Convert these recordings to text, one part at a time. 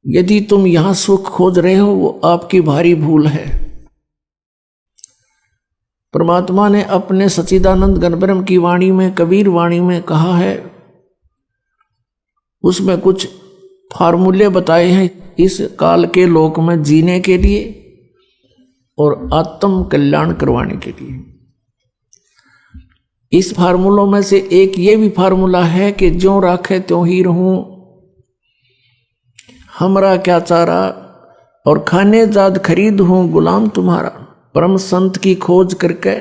यदि तुम यहां सुख खोज रहे हो वो आपकी भारी भूल है। परमात्मा ने अपने सच्चिदानंद घनब्रह्म की वाणी में, कबीर वाणी में कहा है, उसमें कुछ फार्मूले बताए हैं इस काल के लोक में जीने के लिए और आत्म कल्याण करवाने के लिए। इस फार्मूलों में से एक ये भी फार्मूला है कि ज्यों राखे त्यों ही रहूं, हमरा क्या चारा, और खाने जाद खरीद हूं गुलाम तुम्हारा। परम संत की खोज करके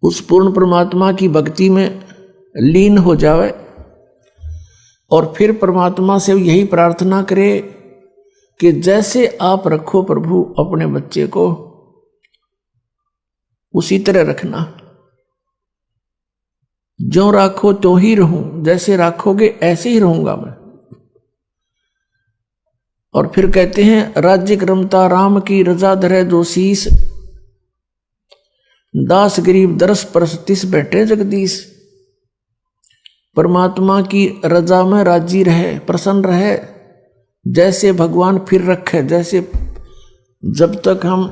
उस पूर्ण परमात्मा की भक्ति में लीन हो जावे और फिर परमात्मा से यही प्रार्थना करे कि जैसे आप रखो प्रभु अपने बच्चे को, उसी तरह रखना। ज्यों राखो त्यों ही रहूं, जैसे राखोगे ऐसे ही रहूंगा मैं। और फिर कहते हैं, राज्य क्रमता राम की रजा धरे जो शीस, दास गरीब दरस परस तिस बैठे जगदीश। परमात्मा की रजा में राजी रहे, प्रसन्न रहे, जैसे भगवान फिर रखे। जैसे जब तक हम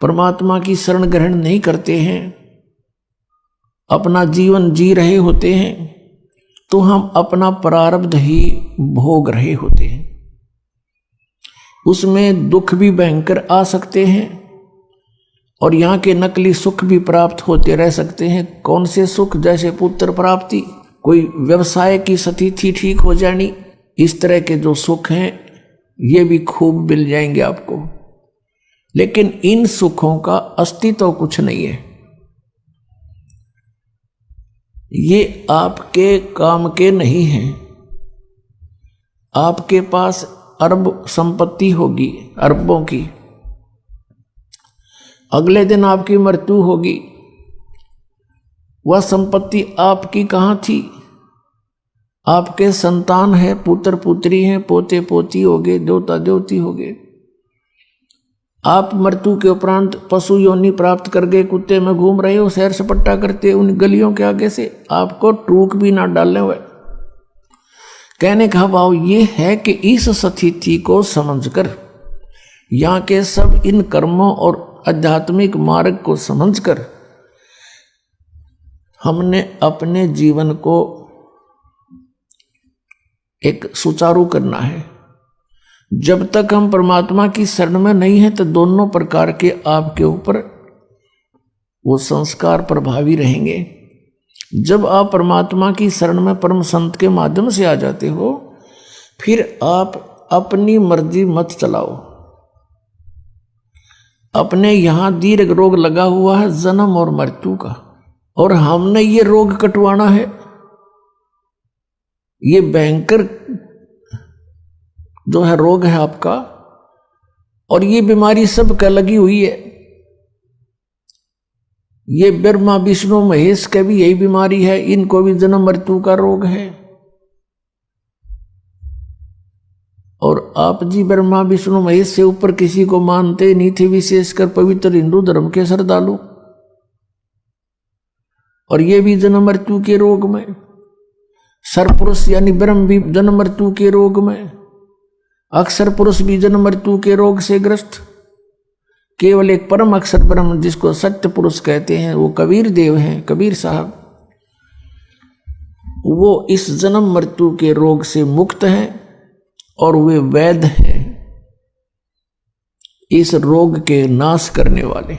परमात्मा की शरण ग्रहण नहीं करते हैं, अपना जीवन जी रहे होते हैं, तो हम अपना प्रारब्ध ही भोग रहे होते हैं। उसमें दुख भी भयंकर आ सकते हैं और यहाँ के नकली सुख भी प्राप्त होते रह सकते हैं। कौन से सुख? जैसे पुत्र प्राप्ति, कोई व्यवसाय की स्थिति ठीक हो जानी, इस तरह के जो सुख हैं ये भी खूब मिल जाएंगे आपको। लेकिन इन सुखों का अस्तित्व कुछ नहीं है। ये आपके काम के नहीं हैं। आपके पास अरब संपत्ति होगी, अरबों की, अगले दिन आपकी मृत्यु होगी। वह संपत्ति आपकी कहाँ थी? आपके संतान है, पुत्र पुत्री हैं, पोते पोती होगे, देवता देवती होगे। आप मृत्यु के उपरांत पशु योनि प्राप्त कर गए, कुत्ते में घूम रहे हो, सैर सपट्टा करते उन गलियों के आगे से, आपको टूक भी ना डालने हुए। कहने का भाव ये है कि इस स्थिति को समझकर, यहाँ के सब इन कर्मों और आध्यात्मिक मार्ग को समझकर हमने अपने जीवन को एक सुचारू करना है। जब तक हम परमात्मा की शरण में नहीं है तो दोनों प्रकार के आपके ऊपर वो संस्कार प्रभावी रहेंगे। जब आप परमात्मा की शरण में परम संत के माध्यम से आ जाते हो, फिर आप अपनी मर्जी मत चलाओ। अपने यहां दीर्घ रोग लगा हुआ है जन्म और मृत्यु का, और हमने ये रोग कटवाना है। ये भयंकर जो है रोग है आपका, और ये बीमारी सबका लगी हुई है। ये ब्रह्मा विष्णु महेश का भी यही बीमारी है, इनको भी जन्म मृत्यु का रोग है। और आप जी ब्रह्मा विष्णु महेश से ऊपर किसी को मानते नहीं थे, विशेषकर पवित्र हिंदू धर्म के श्रद्धालु, और ये भी जन्म मृत्यु के रोग में। सरपुरुष यानी ब्रह्म भी जन्म मृत्यु के रोग में, अक्षर पुरुष भी जन्म मृत्यु के रोग से ग्रस्त। केवल एक परम अक्षर ब्रह्म जिसको सत्य पुरुष कहते हैं, वो कबीर देव हैं, कबीर साहब, वो इस जन्म मृत्यु के रोग से मुक्त हैं और वे वैद्य हैं, इस रोग के नाश करने वाले।